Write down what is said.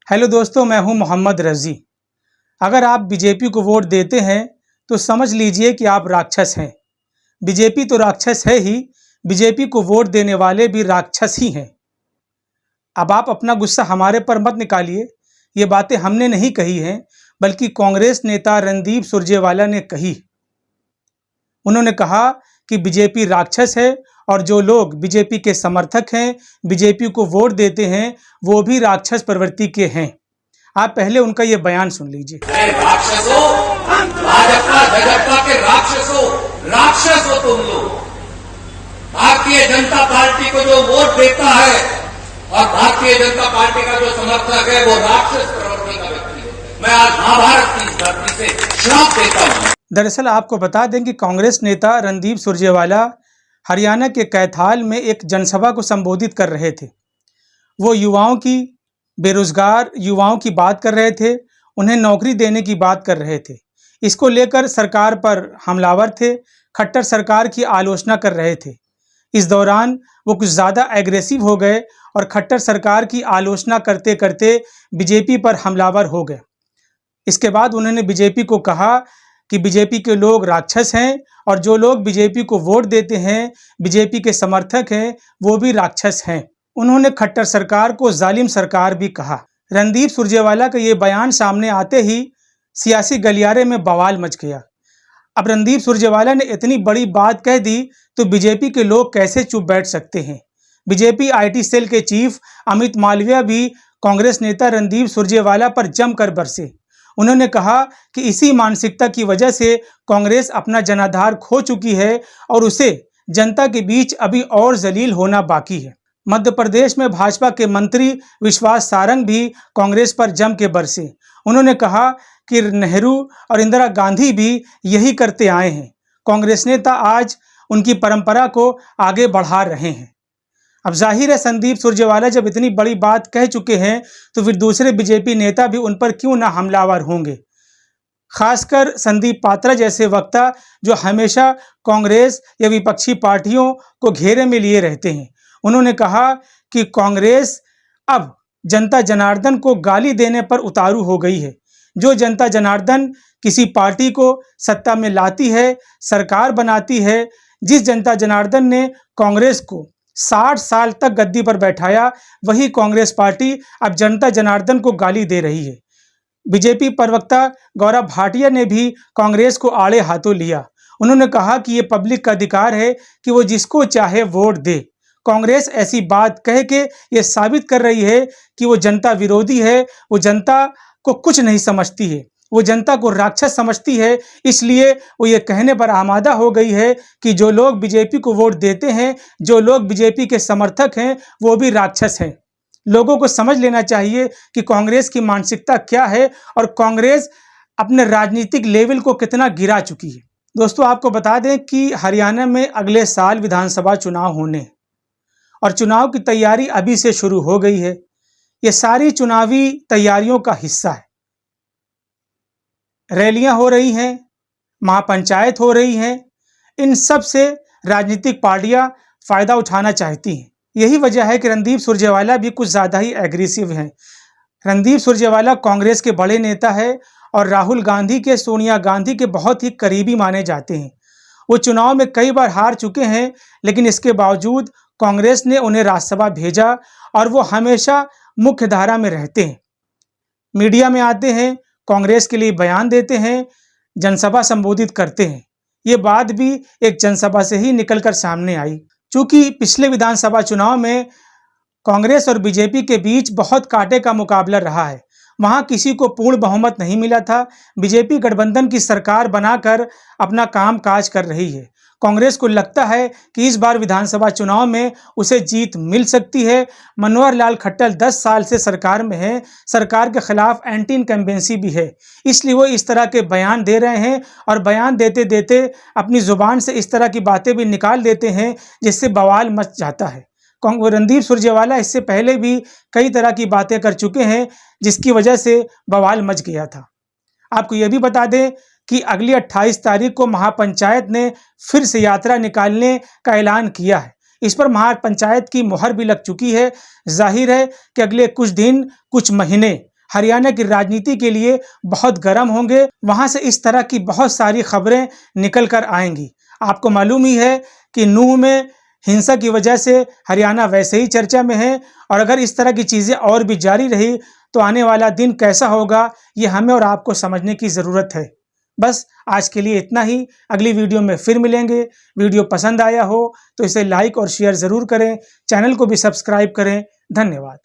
Hello दोस्तों, मैं हूं मोहम्मद रज़ी। अगर आप बीजेपी को वोट देते हैं तो समझ लीजिए कि आप राक्षस हैं। बीजेपी तो राक्षस है ही, बीजेपी को वोट देने वाले भी राक्षस ही हैं। अब आप अपना गुस्सा हमारे पर मत निकालिए। ये बातें हमने नहीं कही हैं, बल्कि कांग्रेस नेता रणदीप सुरजेवाला ने कही। उन्होंने कहा कि बीजेपी राक्षस है और जो लोग बीजेपी के समर्थक हैं, बीजेपी को वोट देते हैं, वो भी राक्षस प्रवृत्ति के हैं। आप पहले उनका ये बयान सुन लीजिए। राक्षसो, भाजपा भाजपा के राक्षसो, राक्षस हो तुम लोग। भारतीय जनता पार्टी को जो वोट देता है और भारतीय जनता पार्टी का जो समर्थक है वो राक्षस प्रवृत्ति का व्यक्ति है। मैं आज महाभारत की इस धरती से श्राप देता हूं। दरअसल आपको बता दें कि कांग्रेस नेता रणदीप सुरजेवाला हरियाणा के कैथाल में एक जनसभा को संबोधित कर रहे थे। वो बेरोजगार युवाओं की बात कर रहे थे, उन्हें नौकरी देने की बात कर रहे थे। इसको लेकर सरकार पर हमलावर थे, खट्टर सरकार की आलोचना कर रहे थे। इस दौरान वो कुछ ज़्यादा एग्रेसिव हो गए और खट्टर सरकार की आलोचना करते करते बीजेपी पर हमलावर हो गए। इसके बाद उन्होंने बीजेपी को कहा कि बीजेपी के लोग राक्षस हैं और जो लोग बीजेपी को वोट देते हैं, बीजेपी के समर्थक हैं, वो भी राक्षस हैं। उन्होंने खट्टर सरकार को जालिम सरकार भी कहा। रणदीप सुरजेवाला का ये बयान सामने आते ही सियासी गलियारे में बवाल मच गया। अब रणदीप सुरजेवाला ने इतनी बड़ी बात कह दी तो बीजेपी के लोग कैसे चुप बैठ सकते हैं। बीजेपी आईटी सेल के चीफ अमित मालविया भी कांग्रेस नेता रणदीप सुरजेवाला पर जमकर बरसे। उन्होंने कहा कि इसी मानसिकता की वजह से कांग्रेस अपना जनाधार खो चुकी है और उसे जनता के बीच अभी और जलील होना बाकी है। मध्य प्रदेश में भाजपा के मंत्री विश्वास सारंग भी कांग्रेस पर जम के बरसे। उन्होंने कहा कि नेहरू और इंदिरा गांधी भी यही करते आए हैं। कांग्रेस नेता आज उनकी परंपरा को आगे बढ़ा रहे हैं। अब जाहिर है संदीप सुरजेवाला जब इतनी बड़ी बात कह चुके हैं तो फिर दूसरे बीजेपी नेता भी उन पर क्यों ना हमलावर होंगे। खासकर संदीप पात्रा जैसे वक्ता जो हमेशा कांग्रेस या विपक्षी पार्टियों को घेरे में लिए रहते हैं। उन्होंने कहा कि कांग्रेस अब जनता जनार्दन को गाली देने पर उतारू हो गई है। जो जनता जनार्दन किसी पार्टी को सत्ता में लाती है, सरकार बनाती है, जिस जनता जनार्दन ने कांग्रेस को 60 साल तक गद्दी पर बैठाया, वही कांग्रेस पार्टी अब जनता जनार्दन को गाली दे रही है। बीजेपी प्रवक्ता गौरव भाटिया ने भी कांग्रेस को आड़े हाथों लिया। उन्होंने कहा कि ये पब्लिक का अधिकार है कि वो जिसको चाहे वोट दे। कांग्रेस ऐसी बात कह के ये साबित कर रही है कि वो जनता विरोधी है, वो जनता को कुछ नहीं समझती है, वो जनता को राक्षस समझती है। इसलिए वो ये कहने पर आमादा हो गई है कि जो लोग बीजेपी को वोट देते हैं, जो लोग बीजेपी के समर्थक हैं, वो भी राक्षस हैं। लोगों को समझ लेना चाहिए कि कांग्रेस की मानसिकता क्या है और कांग्रेस अपने राजनीतिक लेवल को कितना गिरा चुकी है। दोस्तों, आपको बता दें कि हरियाणा में अगले साल विधानसभा चुनाव होने और चुनाव की तैयारी अभी से शुरू हो गई है। ये सारी चुनावी तैयारियों का हिस्सा है। रैलियां हो रही हैं, महापंचायत हो रही हैं, इन सब से राजनीतिक पार्टियां फायदा उठाना चाहती हैं। यही वजह है कि रणदीप सुरजेवाला भी कुछ ज़्यादा ही एग्रेसिव हैं। रणदीप सुरजेवाला कांग्रेस के बड़े नेता है और राहुल गांधी के, सोनिया गांधी के बहुत ही करीबी माने जाते हैं। वो चुनाव में कई बार हार चुके हैं, लेकिन इसके बावजूद कांग्रेस ने उन्हें राज्यसभा भेजा और वो हमेशा मुख्य धारा में रहते हैं। मीडिया में आते हैं, कांग्रेस के लिए बयान देते हैं, जनसभा संबोधित करते हैं। ये बात भी एक जनसभा से ही निकलकर सामने आई। चूंकि पिछले विधानसभा चुनाव में कांग्रेस और बीजेपी के बीच बहुत कांटे का मुकाबला रहा है। वहां किसी को पूर्ण बहुमत नहीं मिला था। बीजेपी गठबंधन की सरकार बनाकर अपना काम काज कर रही है। कांग्रेस को लगता है कि इस बार विधानसभा चुनाव में उसे जीत मिल सकती है। मनोहर लाल खट्टर 10 साल से सरकार में है, सरकार के खिलाफ एंटी इनकम्बेंसी भी है, इसलिए वो इस तरह के बयान दे रहे हैं और बयान देते देते अपनी जुबान से इस तरह की बातें भी निकाल देते हैं जिससे बवाल मच जाता है। रणदीप सुरजेवाला इससे पहले भी कई तरह की बातें कर चुके हैं जिसकी वजह से बवाल मच गया था। आपको यह भी बता दें कि अगली 28 तारीख को महापंचायत ने फिर से यात्रा निकालने का ऐलान किया है। इस पर महापंचायत की मुहर भी लग चुकी है। जाहिर है कि अगले कुछ दिन, कुछ महीने हरियाणा की राजनीति के लिए बहुत गर्म होंगे। वहां से इस तरह की बहुत सारी खबरें निकल कर आएंगी। आपको मालूम ही है कि नूंह में हिंसा की वजह से हरियाणा वैसे ही चर्चा में है, और अगर इस तरह की चीज़ें और भी जारी रही तो आने वाला दिन कैसा होगा, ये हमें और आपको समझने की ज़रूरत है। बस आज के लिए इतना ही। अगली वीडियो में फिर मिलेंगे। वीडियो पसंद आया हो तो इसे लाइक और शेयर ज़रूर करें। चैनल को भी सब्सक्राइब करें। धन्यवाद।